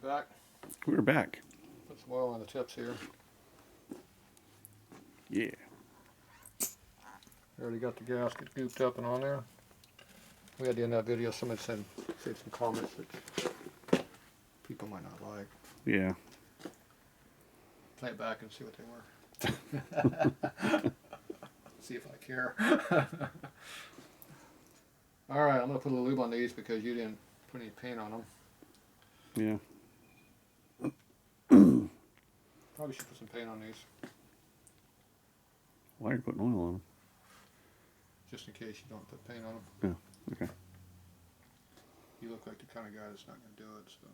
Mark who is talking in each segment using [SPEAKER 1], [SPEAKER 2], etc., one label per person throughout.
[SPEAKER 1] We back?
[SPEAKER 2] We're back.
[SPEAKER 1] Put some oil on the tips here.
[SPEAKER 2] Yeah.
[SPEAKER 1] Already got the gasket gooped up and on there. We had to end that video. Somebody said some comments that people might not like.
[SPEAKER 2] Yeah.
[SPEAKER 1] Play it back and see what they were. See if I care. Alright, I'm going to put a little lube on these because you didn't put any paint on them.
[SPEAKER 2] Yeah.
[SPEAKER 1] Probably should put some paint on these.
[SPEAKER 2] Why are you putting oil on them?
[SPEAKER 1] Just in case you don't put paint on them.
[SPEAKER 2] Yeah, okay.
[SPEAKER 1] You look like the kind of guy that's not going to do it, so.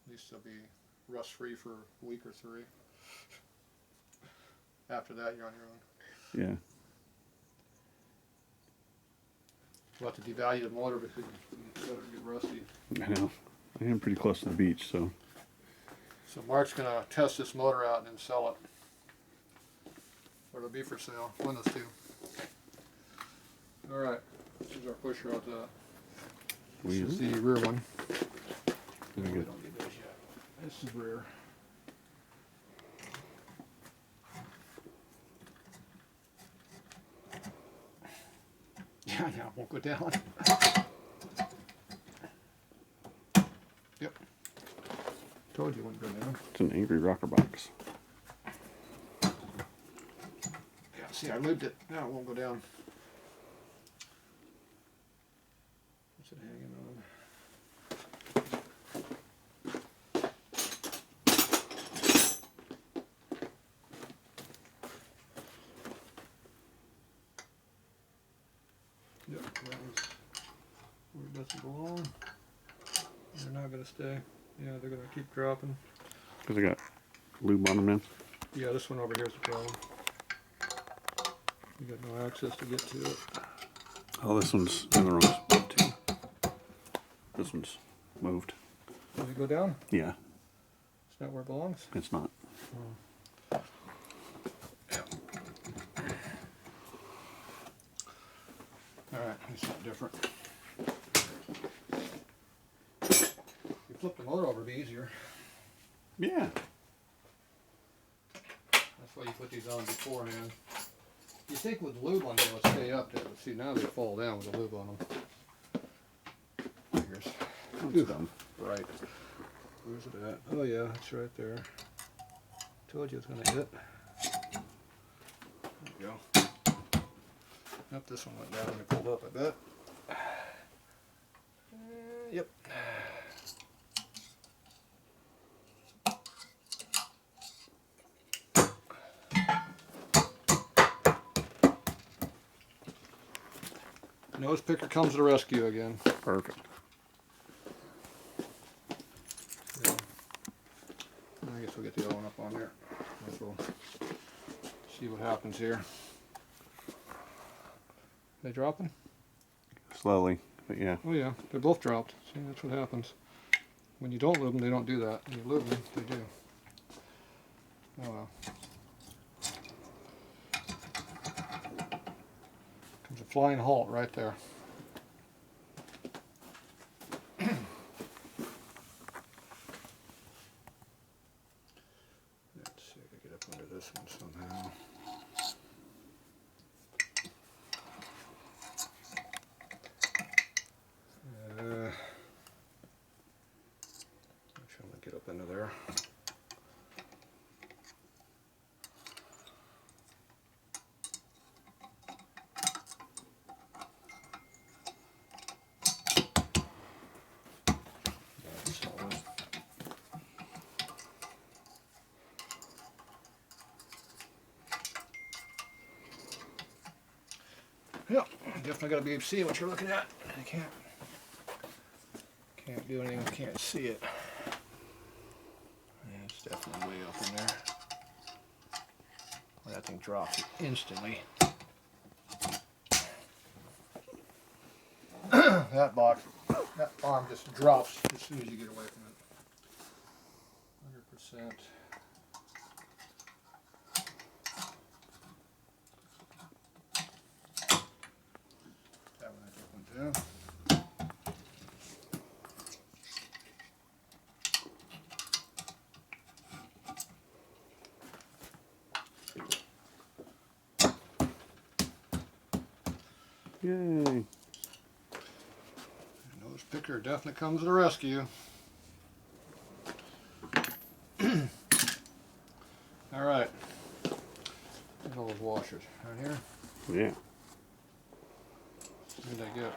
[SPEAKER 1] At least they'll be rust free for a week or 3. After that, you're on your own.
[SPEAKER 2] Yeah.
[SPEAKER 1] We'll have to devalue the motor because you let it get rusty.
[SPEAKER 2] I know. I am pretty close to the beach, so.
[SPEAKER 1] So Mark's going to test this motor out and then sell it. Or it'll be for sale. One of those two. Alright. This is our pusher out the. This is the rear one. No, we don't need those yet. This is rear. Yeah, it won't go down. Yep. Told you it wouldn't go down.
[SPEAKER 2] It's an angry rocker box.
[SPEAKER 1] Yeah, see, I lubed it. Now it won't go down. What's it hanging on? Yep, that was where it doesn't belong. They're not going to stay. Yeah, they're going to keep dropping.
[SPEAKER 2] Because I got lube on them now.
[SPEAKER 1] Yeah, this one over here is the problem. You got no access to get to it.
[SPEAKER 2] Oh, this one's in the wrong spot too. This one's moved.
[SPEAKER 1] Does it go down?
[SPEAKER 2] Yeah.
[SPEAKER 1] It's not where it belongs?
[SPEAKER 2] It's not.
[SPEAKER 1] Oh. Yeah. Alright, it's something different. If you flip the motor over, it'd be easier.
[SPEAKER 2] Yeah.
[SPEAKER 1] That's why you put these on beforehand. You think with lube on them, it'll stay up there, but see, now they fall down with the lube on them. Fingers.
[SPEAKER 2] It's done.
[SPEAKER 1] Right. Where's it at? Oh yeah, it's right there. Told you it's going to hit. There you go. Yep, this one went down when it pulled up, I bet. Yep. Nose picker comes to the rescue again.
[SPEAKER 2] Perfect.
[SPEAKER 1] Yeah. I guess we'll get the other one up on there. Guess we'll see what happens here. They dropping?
[SPEAKER 2] Slowly, but yeah.
[SPEAKER 1] Oh yeah, they're both dropped. See, that's what happens. When you don't lube them, they don't do that. When you lube them, they do. Oh well. Comes a flying halt right there. Let's see if I can get up under this one somehow. I'm trying to get up into there. That's solid. Yep, definitely got to be able to see what you're looking at. I can't do anything, can't see it. Yeah, it's definitely way up in there. Well, that thing drops instantly. That arm just drops as soon as you get away from it. 100%. That one I took one down.
[SPEAKER 2] Yay.
[SPEAKER 1] And nose picker definitely comes to the rescue. All right. There's all those washers right here.
[SPEAKER 2] Yeah.
[SPEAKER 1] What did I get?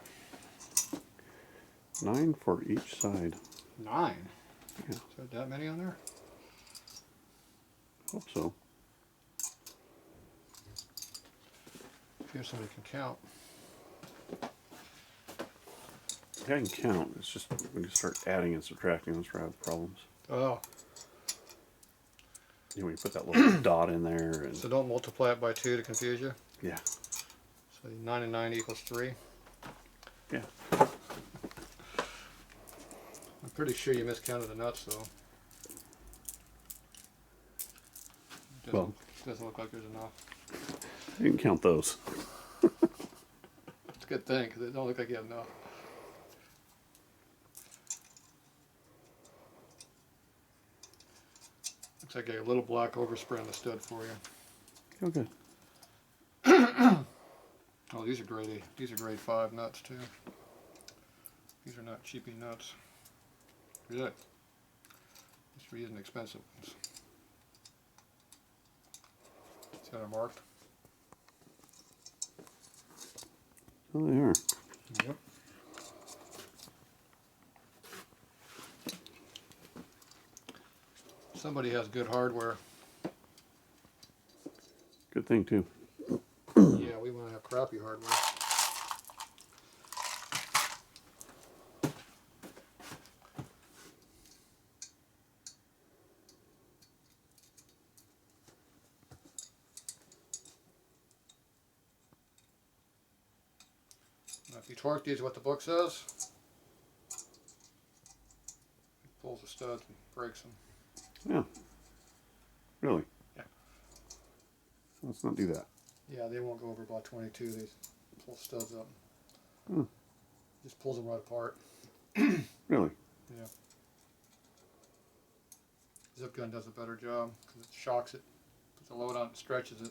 [SPEAKER 2] 9 for each side.
[SPEAKER 1] 9?
[SPEAKER 2] Yeah.
[SPEAKER 1] Is there that many on there?
[SPEAKER 2] Hope so.
[SPEAKER 1] See if somebody can count.
[SPEAKER 2] I can count. It's just when you start adding and subtracting, that's where I have problems.
[SPEAKER 1] Oh,
[SPEAKER 2] You know, when you put that little dot in there, and
[SPEAKER 1] so don't multiply it by 2 to confuse you.
[SPEAKER 2] yeah,
[SPEAKER 1] So 9 and 9 equals 3.
[SPEAKER 2] yeah.
[SPEAKER 1] I'm pretty sure you miscounted the nuts though.
[SPEAKER 2] Well,
[SPEAKER 1] Doesn't look like there's enough.
[SPEAKER 2] I didn't count those.
[SPEAKER 1] It's a good thing because it don't look like you have enough. Looks like a little black overspray on the stud for you.
[SPEAKER 2] Okay.
[SPEAKER 1] Oh, these are grade 8. These are grade 5 nuts too. These are not cheapy nuts. Really? Just for using expensive ones. See how they're marked?
[SPEAKER 2] Oh, they are.
[SPEAKER 1] Yep. Somebody has good hardware.
[SPEAKER 2] Good thing too.
[SPEAKER 1] Yeah, we want to have crappy hardware. Now, if you torque these what the book says, it pulls the studs and breaks them.
[SPEAKER 2] Yeah. Really?
[SPEAKER 1] Yeah.
[SPEAKER 2] Let's not do that.
[SPEAKER 1] Yeah, they won't go over about 22. They pull studs up.
[SPEAKER 2] Hmm.
[SPEAKER 1] Just pulls them right apart.
[SPEAKER 2] Really?
[SPEAKER 1] Yeah. Zip gun does a better job because it shocks it, puts the load on, it stretches it.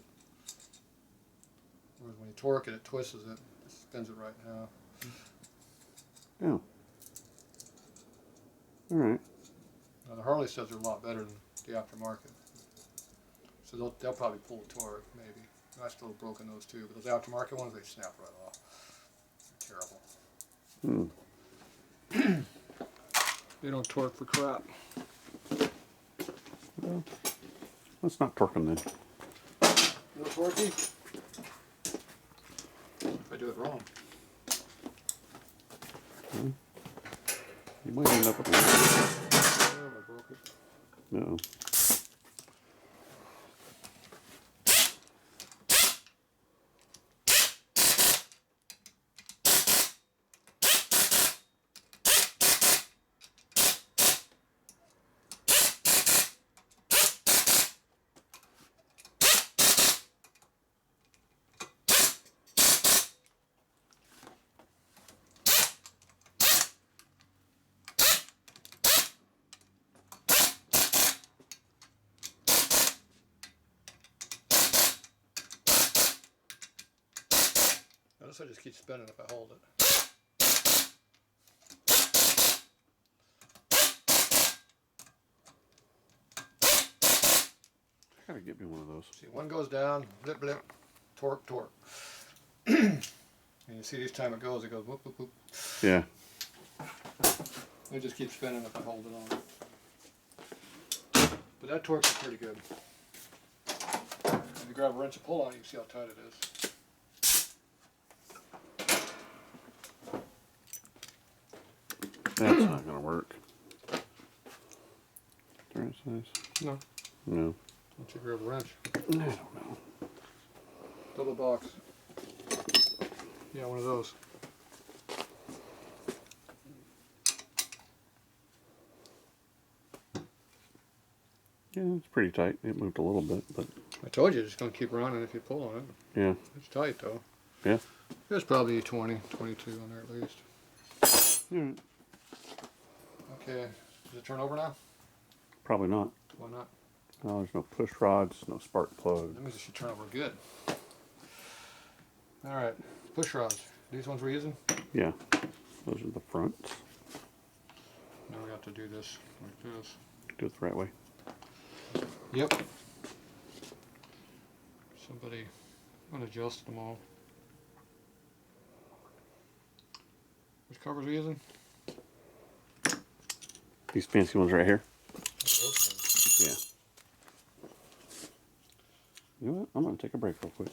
[SPEAKER 1] Whereas when you torque it, it twists it, it spins it right now.
[SPEAKER 2] Yeah. All right.
[SPEAKER 1] Now the Harley studs are a lot better than the aftermarket. So they'll probably pull the torque, maybe. I still have broken those too, but those aftermarket ones, they snap right off. They're terrible.
[SPEAKER 2] Hmm.
[SPEAKER 1] They don't torque for crap.
[SPEAKER 2] Well, let's not torque them then.
[SPEAKER 1] No torquey? If I do it wrong.
[SPEAKER 2] You might end up with one.
[SPEAKER 1] Oh, I broke it.
[SPEAKER 2] No.
[SPEAKER 1] Notice I just keep spinning if I hold it.
[SPEAKER 2] Gotta get me one of those.
[SPEAKER 1] See, one goes down, blip, blip, torque, torque. And you see each time it goes whoop, whoop, whoop.
[SPEAKER 2] Yeah.
[SPEAKER 1] It just keeps spinning if I hold it on. But that torques is pretty good. If you grab a wrench and pull on it, you can see how tight it is.
[SPEAKER 2] That's not gonna work. The right size?
[SPEAKER 1] No.
[SPEAKER 2] No.
[SPEAKER 1] Once you grab a wrench.
[SPEAKER 2] I don't know.
[SPEAKER 1] Double box. Yeah, one of those.
[SPEAKER 2] Yeah, it's pretty tight. It moved a little bit, but
[SPEAKER 1] I told you, it's just going to keep running if you pull on it.
[SPEAKER 2] yeah.
[SPEAKER 1] It's tight though.
[SPEAKER 2] Yeah.
[SPEAKER 1] There's probably 20, 22 on there at least.
[SPEAKER 2] Alright.
[SPEAKER 1] Okay, does it turn over now?
[SPEAKER 2] Probably not.
[SPEAKER 1] Why not?
[SPEAKER 2] No, there's no push rods, no spark plug.
[SPEAKER 1] That means it should turn over good. Alright, push rods. These ones we're using?
[SPEAKER 2] Yeah, those are the fronts.
[SPEAKER 1] Now we have to do this like this.
[SPEAKER 2] Do it the right way.
[SPEAKER 1] Yep. Somebody unadjusted them all. Which covers are we using?
[SPEAKER 2] These fancy ones right here.
[SPEAKER 1] Okay.
[SPEAKER 2] Yeah. You know what? I'm gonna take a break real quick.